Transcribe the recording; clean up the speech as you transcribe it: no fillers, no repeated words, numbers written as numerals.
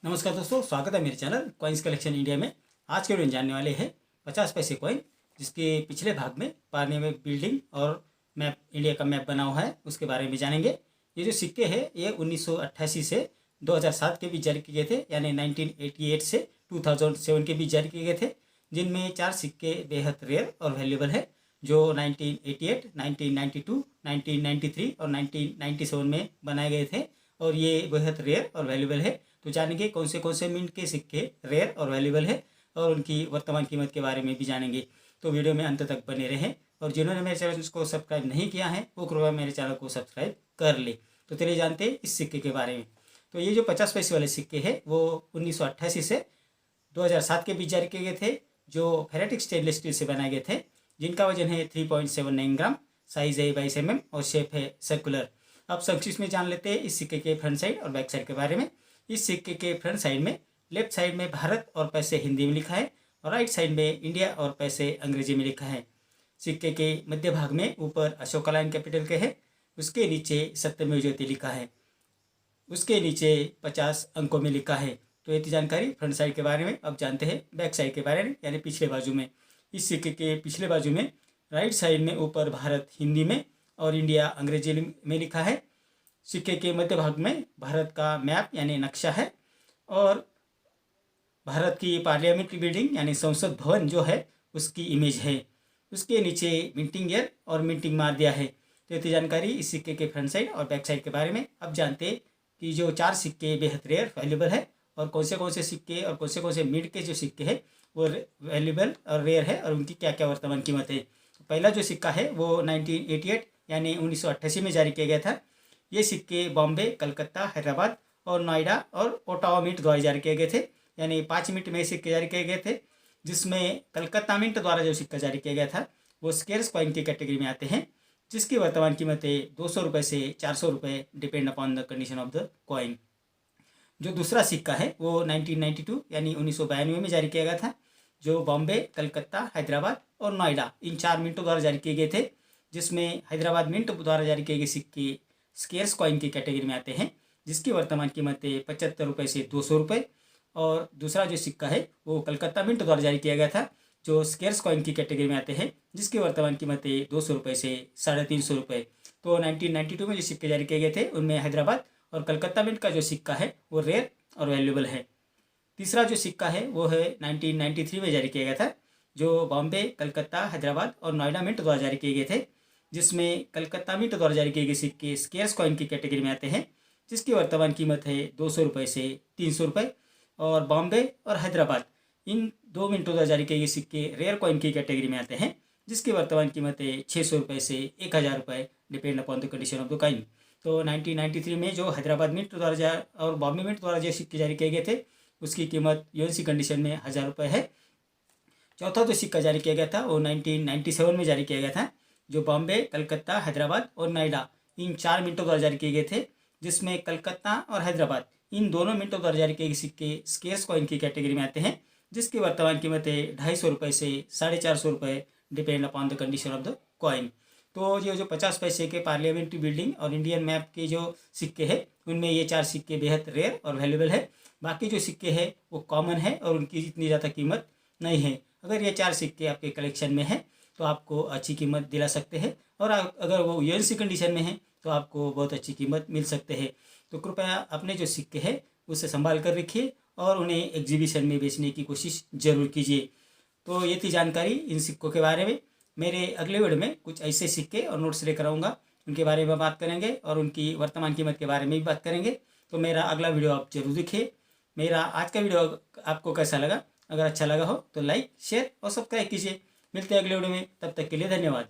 नमस्कार दोस्तों, स्वागत है मेरे चैनल कॉइन्स कलेक्शन इंडिया में। आज के वीडियो में जानने वाले हैं 50 पैसे कॉइन, जिसके पिछले भाग में पार्ले में बिल्डिंग और मैप, इंडिया का मैप बना हुआ है, उसके बारे में जानेंगे। ये जो सिक्के हैं ये 1988 से 2007 के बीच जारी किए गए थे, यानी 1988 से 2007 के बीच जारी किए गए थे, जिनमें 4 सिक्के बेहद रेयर और वैल्यूएबल है, जो 1988, 1992, 1993 और 1997 में बनाए गए थे, और ये बेहद रेयर और वैल्यूएबल है। तो जानेंगे कौन से मिंट के सिक्के रेयर और वैल्यूएबल है, और उनकी वर्तमान कीमत के बारे में भी जानेंगे। तो वीडियो में अंत तक बने रहें, और जिन्होंने मेरे चैनल को सब्सक्राइब नहीं किया है वो कृपया मेरे चैनल को सब्सक्राइब कर ले। तो चलिए जानते हैं इस सिक्के के बारे में। तो ये जो 50 पैसे वाले सिक्के हैं वो 1988 से 2007 के बीच जारी किए गए थे, जो फेरेटिक स्टेनलेस स्टील से बनाए गए थे, जिनका वजन है 3.79 ग्राम, साइज है 22 mm और शेप है सर्कुलर। अब संक्षिप्त में जान लेते हैं इस सिक्के के फ्रंट साइड और बैक साइड के बारे में। इस सिक्के के फ्रंट साइड में लेफ्ट साइड में भारत और पैसे हिंदी में लिखा है, और राइट साइड में इंडिया और पैसे अंग्रेजी में लिखा है। सिक्के के मध्य भाग में ऊपर अशोका लाइन कैपिटल के है, उसके नीचे सत्यमेव जयते लिखा है, उसके नीचे 50 अंकों में लिखा है। तो ये थी जानकारी फ्रंट साइड के बारे में। अब जानते हैं बैक साइड के बारे में, यानी पिछले बाजू में। इस सिक्के के पिछले बाजू में राइट साइड में ऊपर भारत हिंदी में और इंडिया अंग्रेजी में लिखा है। सिक्के के मध्य भाग में भारत का मैप यानी नक्शा है, और भारत की पार्लियामेंट्री बिल्डिंग यानी संसद भवन जो है उसकी इमेज है। उसके नीचे मिंटिंग ईयर और मिंटिंग मार दिया है। तो ये थी जानकारी इस सिक्के के फ्रंट साइड और बैक साइड के बारे में। अब जानते हैं कि जो 4 सिक्के बेहद रेयर वैल्यूएबल है, और कौन से सिक्के और कौन से मिड के जो सिक्के हैं वो वैल्यूएबल और रेयर है, और उनकी क्या क्या वर्तमान कीमत है। पहला जो सिक्का है वो 1988 यानी 1988 में जारी किया गया था। ये सिक्के बॉम्बे, कलकत्ता, हैदराबाद और नोएडा और ओटावा मिंट द्वारा जारी किए गए थे, यानी 5 मिंट में सिक्के जारी किए गए थे, जिसमें कलकत्ता मिंट द्वारा जो सिक्का जारी किया गया था वो स्केर्स कॉइन की कैटेगरी में आते हैं, जिसकी वर्तमान कीमत है 200 रुपये से 400 रुपये, depend upon the condition of the coin. जो दूसरा सिक्का है वो 1992 यानी 1992 में जारी किया गया था, जो बॉम्बे, कलकत्ता, हैदराबाद और नोएडा इन 4 मिंटों द्वारा जारी किए गए थे, जिसमें हैदराबाद मिंट द्वारा जारी किए गए सिक्के स्केर्स कॉइन की कैटेगरी में आते हैं, जिसकी वर्तमान कीमत है 75 रुपये से 200 रुपये। और दूसरा जो सिक्का है वो कलकत्ता मिंट द्वारा जारी किया गया था, जो स्केर्स कॉइन की कैटेगरी में आते हैं, जिसकी वर्तमान कीमत है 200 रुपये से 350 रुपये। तो 1992 में जो सिक्के जारी किए गए थे उनमें हैदराबाद और कलकत्ता मिंट का जो सिक्का है वो रेयर और वैल्यूएबल है। तीसरा जो सिक्का है वो है 1993 में जारी किया गया था, जो बॉम्बे, कलकत्ता, हैदराबाद और नोएडा मिंट द्वारा जारी किए गए थे, जिसमें कलकत्ता मिंट द्वारा जारी किए गए सिक्के स्केर्स कॉइन की कैटेगरी में आते हैं, जिसकी वर्तमान कीमत है 200 रुपये से 300 रुपये। और बॉम्बे और हैदराबाद इन 2 मिंटों द्वारा जारी किए गए सिक्के रेयर कॉइन की कैटेगरी में आते हैं, जिसकी वर्तमान कीमत है 600 रुपये से 1000 रुपये, depend upon the condition of the coin. तो 1993 में जो हैदराबाद मिंट द्वारा और बॉम्बे मिंट द्वारा जो सिक्के जारी किए गए थे उसकी कीमत यूएनसी कंडीशन में 1000 रुपये है। चौथा जो सिक्का जारी किया गया था वो 1997 में जारी किया गया था, जो बॉम्बे, कलकत्ता, हैदराबाद और नोएडा इन 4 मिंटों द्वारा जारी किए गए थे, जिसमें कलकत्ता और हैदराबाद इन दोनों मिंटों द्वारा जारी किए गए सिक्के स्केर्स कॉइन की कैटेगरी में आते हैं, जिसकी वर्तमान कीमत है 250 रुपये से 450 रुपये, depend upon the condition of the coin. तो ये जो 50 पैसे के पार्लियामेंट्री बिल्डिंग और इंडियन मैप के जो सिक्के हैं उनमें ये 4 सिक्के बेहद रेयर और वैल्यूएबल है। बाकी जो सिक्के हैं वो कॉमन है और उनकी इतनी ज़्यादा कीमत नहीं है। अगर ये 4 सिक्के आपके कलेक्शन में हैं तो आपको अच्छी कीमत दिला सकते हैं, और अगर वो यूएनसी कंडीशन में है तो आपको बहुत अच्छी कीमत मिल सकते हैं। तो कृपया अपने जो सिक्के हैं उसे संभाल कर रखिए और उन्हें एग्जीबिशन में बेचने की कोशिश ज़रूर कीजिए। तो ये थी जानकारी इन सिक्कों के बारे में। मेरे अगले वीडियो में कुछ ऐसे सिक्के और नोट्स लेकर आऊँगा, उनके बारे में बात करेंगे और उनकी वर्तमान कीमत के बारे में भी बात करेंगे। तो मेरा अगला वीडियो आप जरूर देखिए। मेरा आज का वीडियो आपको कैसा लगा? अगर अच्छा लगा हो तो लाइक, शेयर और सब्सक्राइब कीजिए। मिलते हैं अगले वीडियो में, तब तक के लिए धन्यवाद।